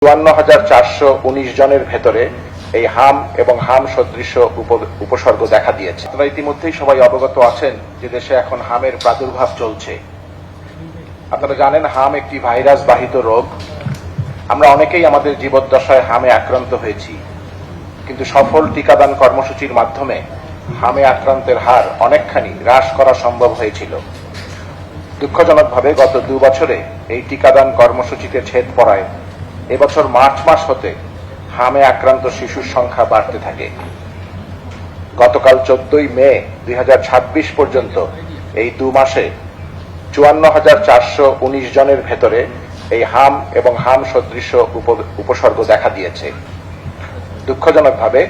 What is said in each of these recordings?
৫৪,৪১৯ জনের ভেতরে এই হাম এবং হাম সদৃশ উপসর্গ দেখা দিয়েছে। আপনারা ইতিমধ্যেই সবাই অবগত আছেন যে দেশে এখন হামের প্রাদুর্ভাব চলছে। আপনারা জানেন হাম একটি ভাইরাস বাহিত রোগ। আমরা অনেকেই আমাদের জীবদ্দশায় হামে আক্রান্ত হয়েছি, কিন্তু সফল টিকাদান কর্মসূচির মাধ্যমে হামে আক্রান্তের হার অনেকখানি হ্রাস করা সম্ভব হয়েছিল। দুঃখজনকভাবে গত ২ বছরে এই টিকাদান কর্মসূচিতে ছেদ পড়ায় এবছর মার্চ মাস হতে হামে আক্রান্ত শিশুর সংখ্যা বাড়তে থাকে। গতকাল ১৪ই মে ২০২৬ পর্যন্ত এই ২ মাসে ৫৪,৪১৯ জনের ভেতরে এই হাম এবং হাম সদৃশ উপসর্গ দেখা দিয়েছে। দুঃখজনকভাবে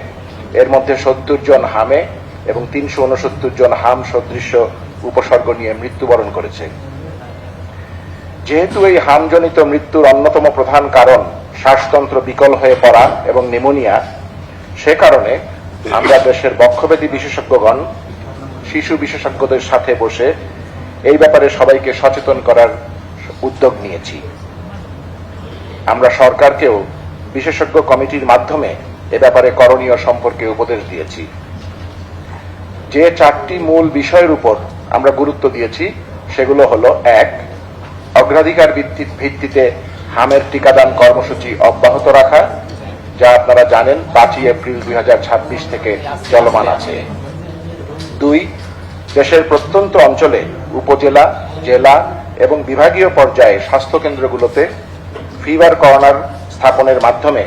এর মধ্যে ৭০ জন হামে এবং ৩৬৯ জন হাম সদৃশ উপসর্গ নিয়ে মৃত্যুবরণ করেছে। যেহেতু এই হামজনিত মৃত্যুর অন্যতম প্রধান কারণ শ্বাসতন্ত্র বিকল হয়ে পড়া এবং নিউমোনিয়া, সে কারণে আমরা দেশের বক্ষব্যাধি বিশেষজ্ঞগণ শিশু বিশেষজ্ঞদের সাথে বসে এই ব্যাপারে সবাইকে সচেতন করার উদ্যোগ নিয়েছি। আমরা সরকারকেও বিশেষজ্ঞ কমিটির মাধ্যমে এ ব্যাপারে করণীয় সম্পর্কে উপদেশ দিয়েছি। যে ৪টি মূল বিষয়ের উপর আমরা গুরুত্ব দিয়েছি সেগুলো হলো: ১. অগ্রাধিকার ভিত্তিতে হামের টিকাদান কর্মসূচি অব্যাহত রাখা, যা আপনারা জানেন ৫ই এপ্রিল ২০২৬ থেকে চলমান আছে। ২. দেশের প্রত্যন্ত অঞ্চলে উপজেলা, জেলা এবং বিভাগীয় পর্যায়ে স্বাস্থ্যকেন্দ্রগুলোতে ফিভার কর্নার স্থাপনের মাধ্যমে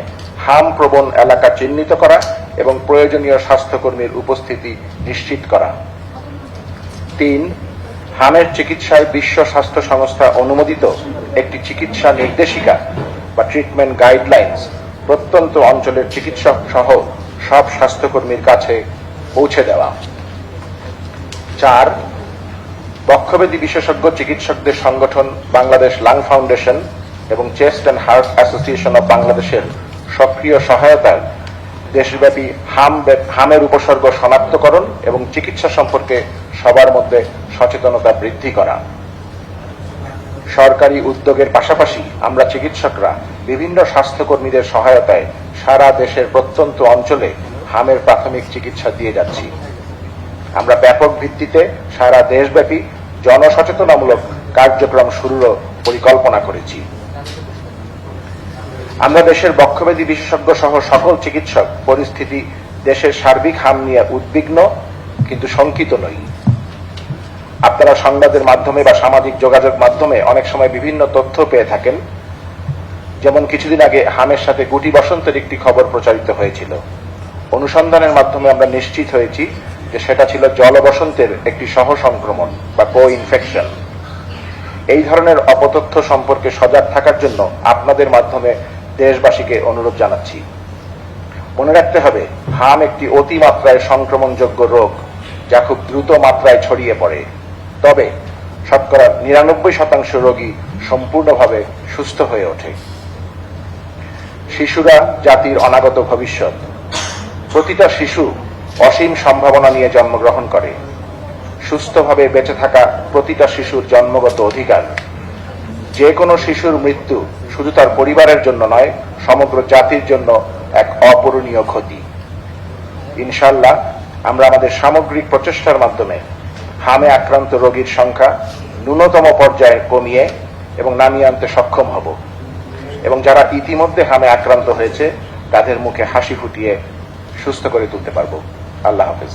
হাম প্রবণ এলাকা চিহ্নিত করা এবং প্রয়োজনীয় স্বাস্থ্যকর্মীর উপস্থিতি নিশ্চিত করা। ৩. হামের চিকিৎসায় বিশ্ব স্বাস্থ্য সংস্থা অনুমোদিত একটি চিকিৎসা নির্দেশিকা বা ট্রিটমেন্ট গাইডলাইন্স প্রত্যন্ত অঞ্চলের চিকিৎসক সহ সব স্বাস্থ্যকর্মীর কাছে পৌঁছে দেওয়া। ৪. বক্ষব্যাধি বিশেষজ্ঞ চিকিৎসকদের সংগঠন বাংলাদেশ লাং ফাউন্ডেশন এবং chest and heart association of বাংলাদেশের সক্রিয় সহায়তায় দেশব্যাপী হামের উপসর্গ শনাক্তকরণ এবং চিকিৎসা সম্পর্কে সবার মধ্যে সচেতনতা বৃদ্ধি করা। সরকারি উদ্যোগের পাশাপাশি আমরা চিকিৎসকরা বিভিন্ন স্বাস্থ্যকর্মীদের সহায়তায় সারা দেশের প্রত্যন্ত অঞ্চলে হামের প্রাথমিক চিকিৎসা দিয়ে যাচ্ছি। আমরা ব্যাপক ভিত্তিতে সারা দেশব্যাপী জনসচেতনামূলক কার্যক্রম শুরুরও পরিকল্পনা করেছি। আমরা দেশের বক্ষব্যাধি বিশেষজ্ঞ সহ সকল চিকিৎসক পরিস্থিতি দেশের সার্বিক হাম নিয়ে উদ্বিগ্ন কিন্তু শঙ্কিত নই। আপনারা সংবাদের মাধ্যমে বা সামাজিক যোগাযোগ মাধ্যমে অনেক সময় বিভিন্ন তথ্য পেয়ে থাকেন। যেমন কিছুদিন আগে হামের সাথে গুটি বসন্তের একটি খবর প্রচারিত হয়েছিল। অনুসন্ধানের মাধ্যমে আমরা নিশ্চিত হয়েছি যে সেটা ছিল জল বসন্তের একটি সহ সংক্রমণ বা কো ইনফেকশন। এই ধরনের অপতথ্য সম্পর্কে সজাগ থাকার জন্য আপনাদের মাধ্যমে দেশবাসীকে অনুরোধ জানাচ্ছি। মনে রাখতে হবে, হাম একটি অতিমাত্রায় সংক্রমণযোগ্য রোগ যা খুব দ্রুত মাত্রায় ছড়িয়ে পড়ে। তবে শতকরা ৯৯% রোগী সম্পূর্ণভাবে সুস্থ হয়ে ওঠে। শিশুরা জাতির অনাগত ভবিষ্যৎ। প্রতিটা শিশু অসীম সম্ভাবনা নিয়ে জন্মগ্রহণ করে। সুস্থভাবে বেঁচে থাকা প্রতিটা শিশুর জন্মগত অধিকার। যে কোনো শিশুর মৃত্যু শুধু তার পরিবারের জন্য নয়, সমগ্র জাতির জন্য এক অপূরণীয় ক্ষতি। ইনশাআল্লাহ আমরা আমাদের সামগ্রিক প্রচেষ্টার মাধ্যমে হামে আক্রান্ত রোগীর সংখ্যা ন্যূনতম পর্যায়ে কমিয়ে এবং নামিয়ে আনতে সক্ষম হব এবং যারা ইতিমধ্যে হামে আক্রান্ত হয়েছে তাদের মুখে হাসি ফুটিয়ে সুস্থ করে তুলতে পারব। আল্লাহ হাফেজ।